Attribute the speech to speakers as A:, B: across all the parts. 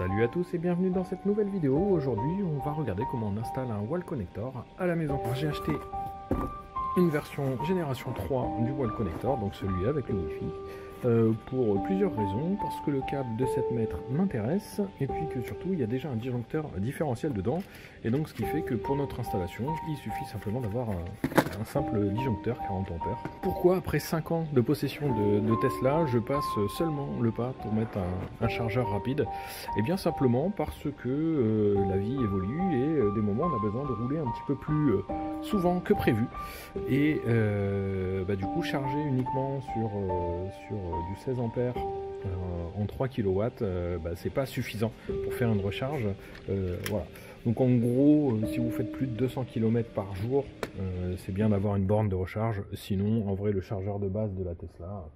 A: Salut à tous et bienvenue dans cette nouvelle vidéo. Aujourd'hui on va regarder comment on installe un wall connector à la maison. J'ai acheté une version génération 3 du wall connector, donc celui avec le Wi-Fi, pour plusieurs raisons. Parce que le câble de 7 mètres m'intéresse et puis que surtout il y a déjà un disjoncteur différentiel dedans. Et donc ce qui fait que pour notre installation il suffit simplement d'avoir un simple disjoncteur 40 ampères. Pourquoi après 5 ans de possession de Tesla je passe seulement le pas pour mettre un chargeur rapide? Et bien simplement parce que la vie évolue et des moments on a besoin de rouler un petit peu plus souvent que prévu. Et du coup charger uniquement sur du 16 ampères en 3 kW, c'est pas suffisant pour faire une recharge. Voilà. Donc en gros, si vous faites plus de 200 km par jour, c'est bien d'avoir une borne de recharge. Sinon, en vrai, le chargeur de base de la Tesla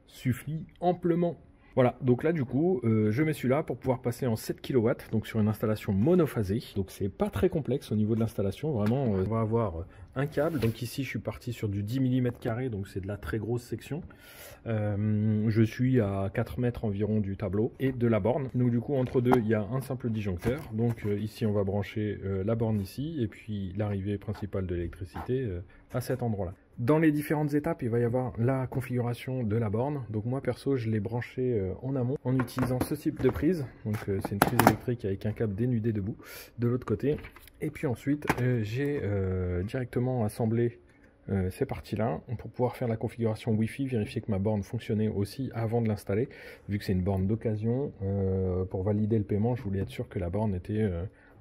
A: suffit amplement. Voilà, donc là du coup, je mets celui-là pour pouvoir passer en 7 kW, donc sur une installation monophasée. Donc c'est pas très complexe au niveau de l'installation, vraiment, on va avoir un câble. Donc ici je suis parti sur du 10 mm², donc c'est de la très grosse section. Je suis à 4 mètres environ du tableau et de la borne. Donc du coup entre deux il y a un simple disjoncteur. Donc ici on va brancher la borne ici et puis l'arrivée principale de l'électricité à cet endroit-là. Dans les différentes étapes, il va y avoir la configuration de la borne. Donc moi perso, je l'ai branché en amont en utilisant ce type de prise. Donc c'est une prise électrique avec un câble dénudé debout de l'autre côté. Et puis ensuite, j'ai directement assemblé ces parties-là pour pouvoir faire la configuration Wi-Fi, vérifier que ma borne fonctionnait aussi avant de l'installer. Vu que c'est une borne d'occasion, pour valider le paiement, je voulais être sûr que la borne était...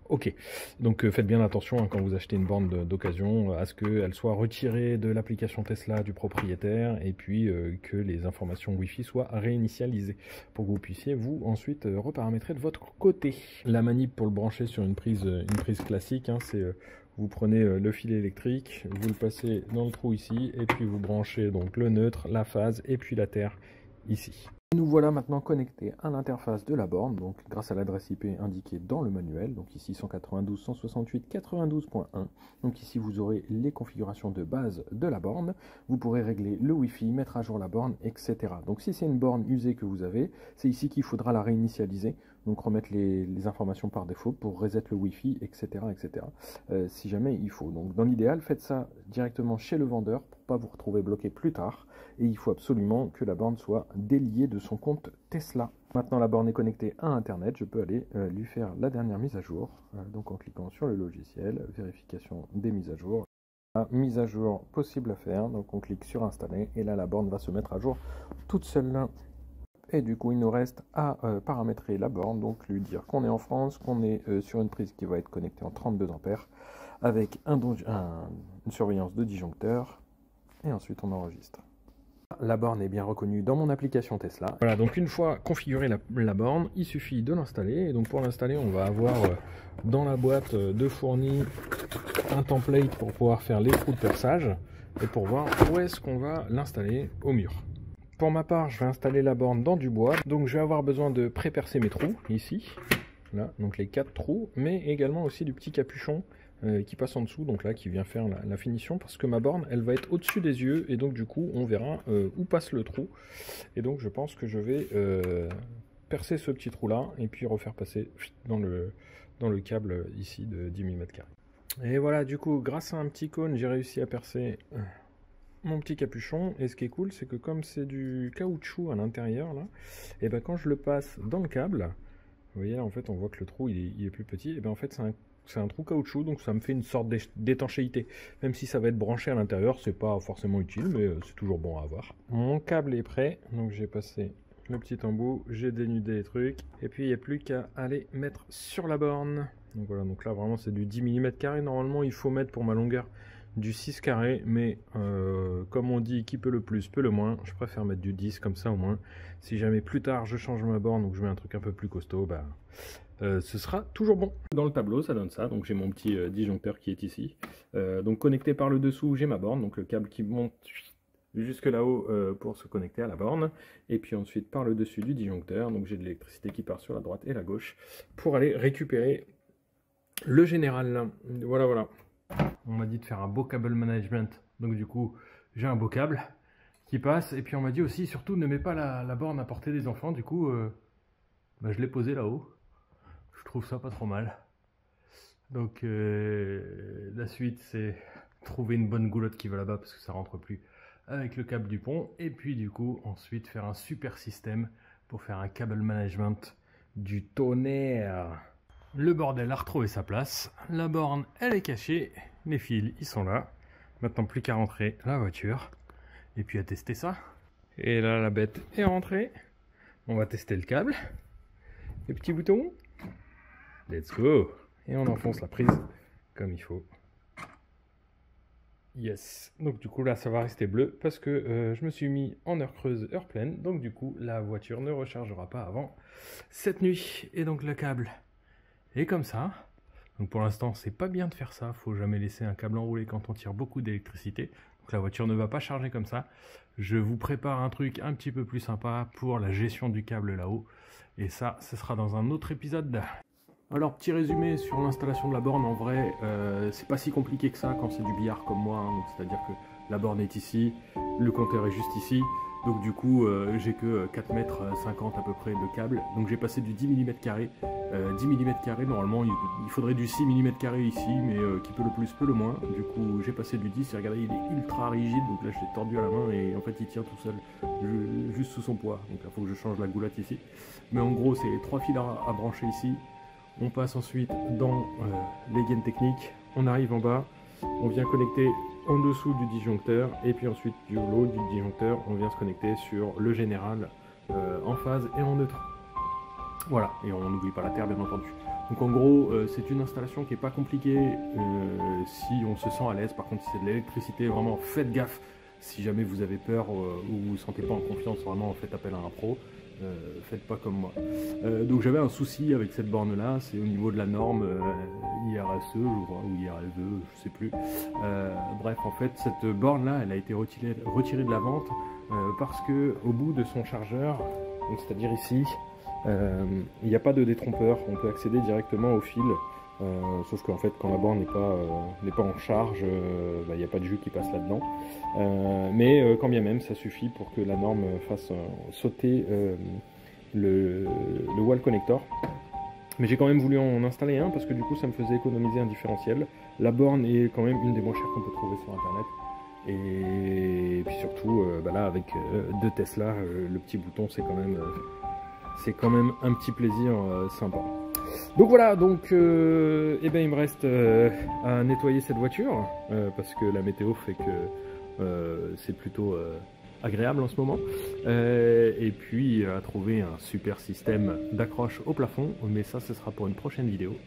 A: ok, donc faites bien attention quand vous achetez une borne d'occasion à ce qu'elle soit retirée de l'application Tesla du propriétaire et puis que les informations Wi-Fi soient réinitialisées pour que vous puissiez vous ensuite reparamétrer de votre côté. La manip pour le brancher sur une prise classique, c'est vous prenez le fil électrique, vous le passez dans le trou ici et puis vous branchez donc le neutre, la phase et puis la terre ici. Nous voilà maintenant connectés à l'interface de la borne, donc grâce à l'adresse IP indiquée dans le manuel, donc ici 192.168.92.1. Donc ici vous aurez les configurations de base de la borne, vous pourrez régler le Wi-Fi, mettre à jour la borne, etc. Donc si c'est une borne usée que vous avez, c'est ici qu'il faudra la réinitialiser, donc remettre les informations par défaut pour reset le Wi-Fi, etc. etc. Si jamais il faut. Donc dans l'idéal, faites ça directement chez le vendeur pour pas vous retrouver bloqué plus tard. Et il faut absolument que la borne soit déliée de son compte Tesla. Maintenant la borne est connectée à Internet, je peux aller lui faire la dernière mise à jour. Donc en cliquant sur le logiciel, vérification des mises à jour. Mise à jour possible à faire, donc on clique sur installer et là la borne va se mettre à jour toute seule. Et du coup il nous reste à paramétrer la borne, donc lui dire qu'on est en France, qu'on est sur une prise qui va être connectée en 32 ampères avec une surveillance de disjoncteur et ensuite on enregistre. La borne est bien reconnue dans mon application Tesla. Voilà, donc une fois configurée la borne, il suffit de l'installer. Et donc pour l'installer, on va avoir dans la boîte de fourni un template pour pouvoir faire les trous de perçage et pour voir où est-ce qu'on va l'installer au mur. Pour ma part, je vais installer la borne dans du bois. Donc je vais avoir besoin de pré-percer mes trous ici. Là, donc les 4 trous, mais également aussi du petit capuchon qui passe en dessous, donc là qui vient faire la finition, parce que ma borne elle va être au-dessus des yeux et donc du coup on verra où passe le trou. Et donc je pense que je vais percer ce petit trou là et puis refaire passer dans le câble ici de 10 mm². Et voilà, du coup grâce à un petit cône j'ai réussi à percer mon petit capuchon. Et ce qui est cool, c'est que comme c'est du caoutchouc à l'intérieur là, et ben quand je le passe dans le câble, vous voyez là en fait on voit que le trou il est plus petit, et ben en fait c'est un trou caoutchouc, donc ça me fait une sorte d'étanchéité. Même si ça va être branché à l'intérieur, c'est pas forcément utile, mais c'est toujours bon à avoir. Mon câble est prêt, donc j'ai passé le petit embout, j'ai dénudé les trucs, et puis il n'y a plus qu'à aller mettre sur la borne. Donc voilà, donc là vraiment c'est du 10 mm², normalement il faut mettre pour ma longueur du 6 carré, mais comme on dit qui peut le plus peut le moins, je préfère mettre du 10 comme ça au moins. Si jamais plus tard je change ma borne ou que je mets un truc un peu plus costaud, ce sera toujours bon. Dans le tableau ça donne ça, donc j'ai mon petit disjoncteur qui est ici. Donc connecté par le dessous j'ai ma borne, donc le câble qui monte jusque là-haut pour se connecter à la borne. Et puis ensuite par le dessus du disjoncteur, donc j'ai de l'électricité qui part sur la droite et la gauche pour aller récupérer le général. Voilà, voilà. On m'a dit de faire un beau câble management, donc du coup j'ai un beau câble qui passe. Et puis on m'a dit aussi surtout ne mets pas la borne à portée des enfants, du coup je l'ai posé là-haut. Je trouve ça pas trop mal. Donc la suite c'est trouver une bonne goulotte qui va là-bas parce que ça rentre plus avec le câble du pont. Et puis du coup ensuite faire un super système pour faire un câble management du tonnerre. Le bordel a retrouvé sa place. La borne elle est cachée. Les fils ils sont là. Maintenant plus qu'à rentrer la voiture. Et puis à tester ça. Et là la bête est rentrée. On va tester le câble. Les petits boutons. Let's go. Et on enfonce la prise comme il faut. Yes. Donc du coup là ça va rester bleu parce que je me suis mis en heure creuse, heure pleine. Donc du coup la voiture ne rechargera pas avant cette nuit. Et donc le câble est comme ça. Donc pour l'instant c'est pas bien de faire ça. Faut jamais laisser un câble enroulé quand on tire beaucoup d'électricité. Donc la voiture ne va pas charger comme ça. Je vous prépare un truc un petit peu plus sympa pour la gestion du câble là-haut. Et ça, ce sera dans un autre épisode. Alors, petit résumé sur l'installation de la borne, en vrai, c'est pas si compliqué que ça quand c'est du billard comme moi, hein. C'est-à-dire que la borne est ici, le compteur est juste ici, donc du coup, j'ai que 4,50 mètres à peu près de câble, donc j'ai passé du 10 mm carré. 10 mm carré, normalement, il faudrait du 6 mm carré ici, mais qui peut le plus, peut le moins. Du coup, j'ai passé du 10, et regardez, il est ultra rigide, donc là, je l'ai tordu à la main, et en fait, il tient tout seul, juste sous son poids, donc là, il faut que je change la goulotte ici. Mais en gros, c'est 3 fils à brancher ici. On passe ensuite dans les gaines techniques, on arrive en bas, on vient connecter en dessous du disjoncteur et puis ensuite du lot du disjoncteur, on vient se connecter sur le général en phase et en neutre. Voilà, et on n'oublie pas la terre bien entendu. Donc en gros, c'est une installation qui n'est pas compliquée si on se sent à l'aise. Par contre, si c'est de l'électricité, vraiment faites gaffe. Si jamais vous avez peur ou vous ne sentez pas en confiance, vraiment faites appel à un pro. Faites pas comme moi. Donc j'avais un souci avec cette borne là, c'est au niveau de la norme IRSE je crois, ou IRSE, je sais plus. Bref, en fait cette borne là elle a été retirée de la vente parce que au bout de son chargeur, c'est-à-dire ici, il n'y a pas de détrompeur, on peut accéder directement au fil. Sauf qu'en fait quand la borne n'est pas en charge, il n'y a pas de jus qui passe là-dedans. Mais quand bien même ça suffit pour que la norme fasse sauter le wall connector. Mais j'ai quand même voulu en installer un parce que du coup ça me faisait économiser un différentiel. La borne est quand même une des moins chères qu'on peut trouver sur internet. Et puis surtout là avec deux Tesla, le petit bouton c'est quand même un petit plaisir sympa. Donc voilà, donc il me reste à nettoyer cette voiture parce que la météo fait que c'est plutôt agréable en ce moment, et puis à trouver un super système d'accroche au plafond, mais ça ce sera pour une prochaine vidéo.